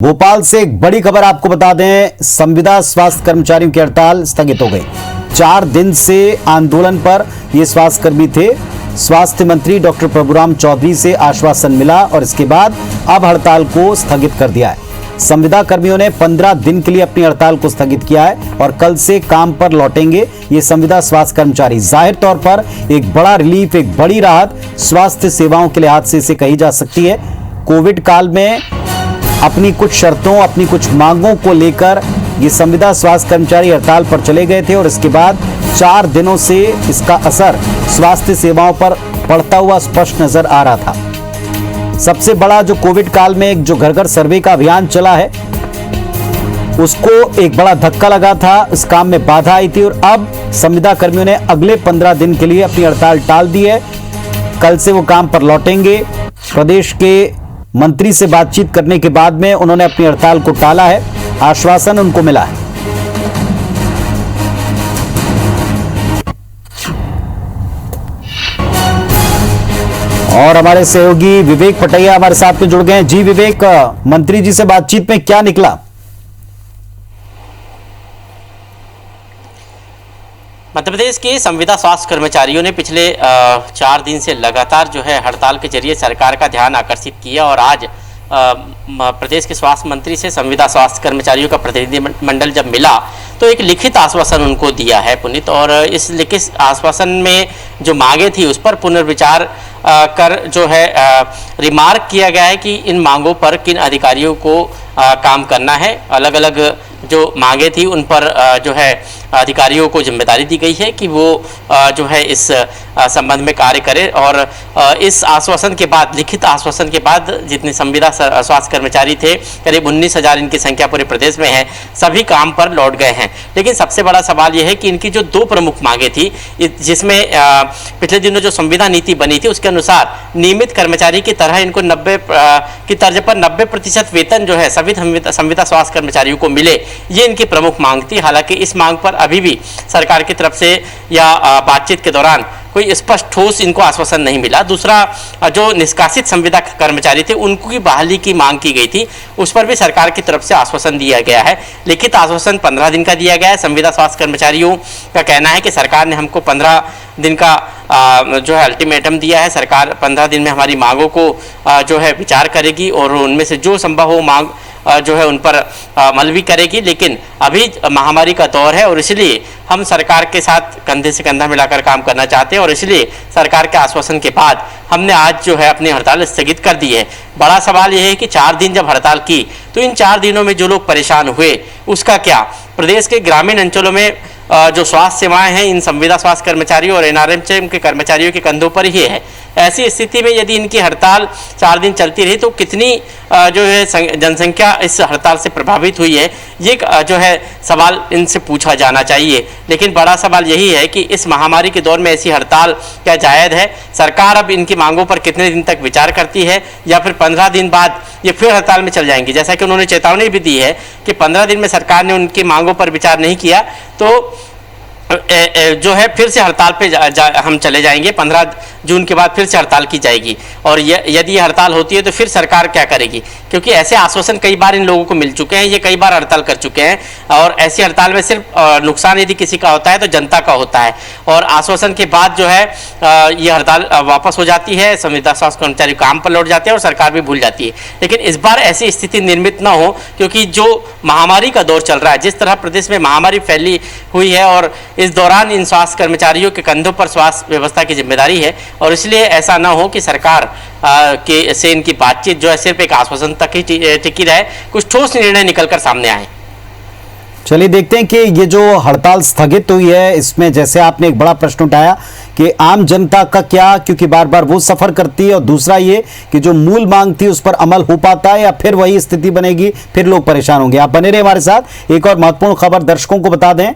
भोपाल से एक बड़ी खबर आपको बता दें, संविदा स्वास्थ्य कर्मचारियों की हड़ताल स्थगित हो गई। 4 दिन से आंदोलन पर ये स्वास्थ्यकर्मी थे। स्वास्थ्य मंत्री डॉक्टर प्रभुराम चौधरी से आश्वासन मिला और इसके बाद अब हड़ताल को स्थगित कर दिया है। संविदा कर्मियों ने 15 दिन के लिए अपनी हड़ताल को स्थगित किया है और कल से काम पर लौटेंगे ये संविदा स्वास्थ्य कर्मचारी। जाहिर तौर पर एक बड़ा रिलीफ, एक बड़ी राहत स्वास्थ्य सेवाओं के लिहाज से इसे कही जा सकती है। कोविड काल में अपनी कुछ शर्तों, अपनी कुछ मांगों को लेकर ये संविदा स्वास्थ्य कर्मचारी हड़ताल पर चले गए थे और इसके बाद 4 दिनों से इसका असर स्वास्थ्य सेवाओं पर पड़ता हुआ स्पष्ट नजर आ रहा था। सबसे बड़ा जो कोविड काल में एक जो घर घर सर्वे का अभियान चला है, उसको एक बड़ा धक्का लगा था, इस काम में बाधा आई थी और अब संविदा कर्मियों ने अगले 15 दिन के लिए अपनी हड़ताल टाल दी है। कल से वो काम पर लौटेंगे। प्रदेश के मंत्री से बातचीत करने के बाद में उन्होंने अपनी हड़ताल को टाला है, आश्वासन उनको मिला है। और हमारे सहयोगी विवेक पटैया हमारे साथ में जुड़ गए हैं। जी विवेक, मंत्री जी से बातचीत में क्या निकला? मध्य प्रदेश के संविदा स्वास्थ्य कर्मचारियों ने पिछले 4 दिन से लगातार जो है हड़ताल के जरिए सरकार का ध्यान आकर्षित किया और आज प्रदेश के स्वास्थ्य मंत्री से संविदा स्वास्थ्य कर्मचारियों का प्रतिनिधिमंडल जब मिला तो एक लिखित आश्वासन उनको दिया है पुनीत। और इस लिखित आश्वासन में जो मांगे थी उस पर पुनर्विचार कर जो है रिमार्क किया गया है कि इन मांगों पर किन अधिकारियों को काम करना है। अलग अलग जो मांगे थी उन पर जो है अधिकारियों को जिम्मेदारी दी गई है कि वो जो है इस संबंध में कार्य करें। और इस आश्वासन के बाद, लिखित आश्वासन के बाद जितने संविदा स्वास्थ्य कर्मचारी थे, करीब 19,000 इनकी संख्या पूरे प्रदेश में है, सभी काम पर लौट गए हैं। लेकिन सबसे बड़ा सवाल यह है कि इनकी जो 2 प्रमुख मांगे थी, जिसमें पिछले दिनों जो संविदा नीति बनी थी उसके अनुसार नियमित कर्मचारी की तरह इनको 90 की तर्ज पर 90% वेतन जो है सभी संविदा स्वास्थ्य कर्मचारियों को मिले, ये इनकी प्रमुख मांग थी। हालांकि इस मांग पर अभी भी सरकार की तरफ से या बातचीत के दौरान कोई स्पष्ट ठोस इनको आश्वासन नहीं मिला। दूसरा, जो निष्कासित संविदा कर्मचारी थे उनकी बहाली की मांग की गई थी, उस पर भी सरकार की तरफ से आश्वासन दिया गया है। लिखित आश्वासन 15 दिन का दिया गया है। संविदा स्वास्थ्य कर्मचारियों का कहना है कि सरकार ने हमको 15 दिन का जो है अल्टीमेटम दिया है। सरकार 15 दिन में हमारी मांगों को जो है विचार करेगी और उनमें से जो संभव हो मांग जो है उन पर अमल भी करेगी। लेकिन अभी महामारी का दौर है और इसलिए हम सरकार के साथ कंधे से कंधा मिलाकर काम करना चाहते हैं और इसलिए सरकार के आश्वासन के बाद हमने आज जो है अपनी हड़ताल स्थगित कर दी है। बड़ा सवाल यह है कि 4 दिन जब हड़ताल की तो इन 4 दिनों में जो लोग परेशान हुए उसका क्या? प्रदेश के ग्रामीण अंचलों में जो स्वास्थ्य सेवाएं हैं इन संविदा स्वास्थ्य कर्मचारियों और एनआरएम के कर्मचारियों के कंधों पर ही है। ऐसी स्थिति में यदि इनकी हड़ताल 4 दिन चलती रही तो कितनी जो है जनसंख्या इस हड़ताल से प्रभावित हुई है, ये जो है सवाल इनसे पूछा जाना चाहिए। लेकिन बड़ा सवाल यही है कि इस महामारी के दौर में ऐसी हड़ताल क्या जायज़ है? सरकार अब इनकी मांगों पर कितने दिन तक विचार करती है या फिर 15 दिन बाद ये फिर हड़ताल में चल जाएंगी? जैसा कि उन्होंने चेतावनी भी दी है कि 15 दिन में सरकार ने उनकी मांगों पर विचार नहीं किया तो जो है फिर से हड़ताल पे हम चले जाएंगे। 15 जून के बाद फिर से हड़ताल की जाएगी और यदि ये हड़ताल होती है तो फिर सरकार क्या करेगी? क्योंकि ऐसे आश्वासन कई बार इन लोगों को मिल चुके हैं, ये कई बार हड़ताल कर चुके हैं और ऐसी हड़ताल में सिर्फ नुकसान यदि किसी का होता है तो जनता का होता है। और आश्वासन के बाद जो है ये हड़ताल वापस हो जाती है, संविदा स्वास्थ्य कर्मचारी काम पर लौट जाते हैं और सरकार भी भूल जाती है। लेकिन इस बार ऐसी स्थिति निर्मित न हो, क्योंकि जो महामारी का दौर चल रहा है, जिस तरह प्रदेश में महामारी फैली हुई है और इस दौरान इन स्वास्थ्य कर्मचारियों के कंधों पर स्वास्थ्य व्यवस्था की जिम्मेदारी है और इसलिए ऐसा ना हो कि सरकार के से इनकी बातचीत जो है सिर्फ एक आश्वासन तक ही टिकी रहे, कुछ ठोस निर्णय निकलकर सामने आए। चलिए देखते हैं कि ये जो हड़ताल स्थगित हुई है इसमें जैसे आपने एक बड़ा प्रश्न उठाया कि आम जनता का क्या, क्योंकि बार बार वो सफर करती है और दूसरा ये कि जो मूल मांग थी उस पर अमल हो पाता है या फिर वही स्थिति बनेगी, फिर लोग परेशान होंगे। आप बने रहे हमारे साथ। एक और महत्वपूर्ण खबर दर्शकों को बता दें